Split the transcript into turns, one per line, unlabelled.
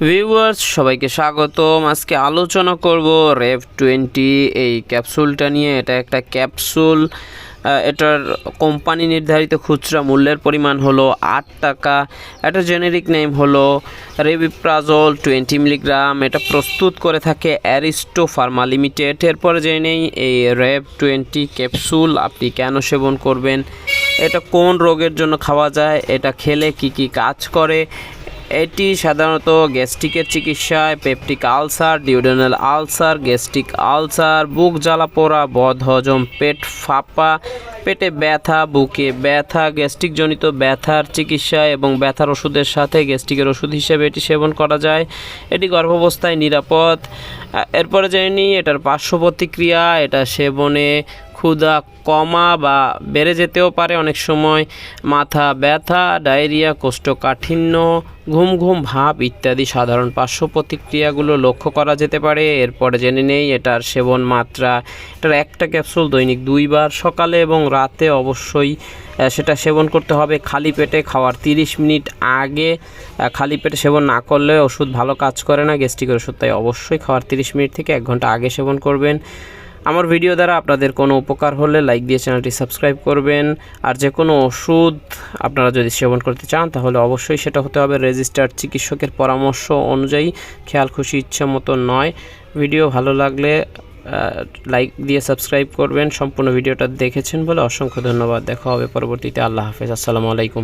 Viewers সবাইকে স্বাগতম। আজকে আলোচনা করব REV20 এই ক্যাপসুলটা নিয়ে। এটা একটা ক্যাপসুল, এটার কোম্পানি নির্ধারিত খুচরা মূল্যের পরিমাণ হলো 8 টাকা। এটা জেনেরিক নেম হলো রেভিপ্রাজল 20 মিলিগ্রাম। এটা প্রস্তুত করে থাকে অ্যারিস্টো ফার্মা লিমিটেড। এরপরে জেনেই এই REV20 ক্যাপসুল আপনি কেন সেবন করবেন, এটা কোন রোগের জন্য খাওয়া যায়, এটা খেলে কি কি কাজ করে। এটি সাধারণত গ্যাস্ট্রিকের চিকিৎসায়, peptic ulcer, duodenal ulcer, gastric ulcer, বুক জ্বালা পোড়া, বদহজম, পেট ফাঁপা, পেটে ব্যথা, বুকে ব্যথা, গ্যাস্ট্রিকজনিত ব্যথার চিকিৎসা এবং ব্যথার ওষুধের সাথে গ্যাস্ট্রিকের ওষুধ হিসেবে এটি সেবন করা যায়। এটি গর্ভাবস্থায় নিরাপদ। এরপরে জেনে নিই এটার পার্শ্ব প্রতিক্রিয়া। এটা সেবনে ক্ষুধা কমা বা বেড়ে যেতেও পারে অনেক সময়, মাথা ব্যথা, ডায়রিয়া, কোষ্ঠকাঠিন্য, ঘুম ঘুম ভাব ইত্যাদি সাধারণ পার্শ্ব প্রতিক্রিয়াগুলো লক্ষ্য করা যেতে পারে। এরপরে জেনে নেই এটার সেবন মাত্রা। এটার একটা ক্যাপসুল দৈনিক 2 বার, সকালে এবং রাতে অবশ্যই সেটা সেবন করতে হবে। খালি পেটে খাওয়ার 30 মিনিট আগে। খালি পেটে সেবন না করলে ওষুধ ভালো কাজ করে না, গ্যাস্ট্রিকের ওষুধ, তাই অবশ্যই খাওয়ার 30 মিনিট থেকে 1 ঘন্টা আগে সেবন করবেন। আমার ভিডিও দ্বারা আপনাদের কোনো উপকার হলে লাইক দিয়ে চ্যানেলটি সাবস্ক্রাইব করবেন। আর যে কোনো ওষুধ আপনারা যদি সেবন করতে চান তাহলে অবশ্যই সেটা হতে হবে রেজিস্টার্ড চিকিৎসকের পরামর্শ অনুযায়ী, খেয়াল খুশি ইচ্ছা মতো নয়। ভিডিও ভালো লাগলে লাইক দিয়ে সাবস্ক্রাইব করবেন। সম্পূর্ণ ভিডিওটা দেখেছেন বলে অসংখ্য ধন্যবাদ। দেখা হবে পরবর্তীতে। আল্লাহ হাফেজ। আসসালামু আলাইকুম।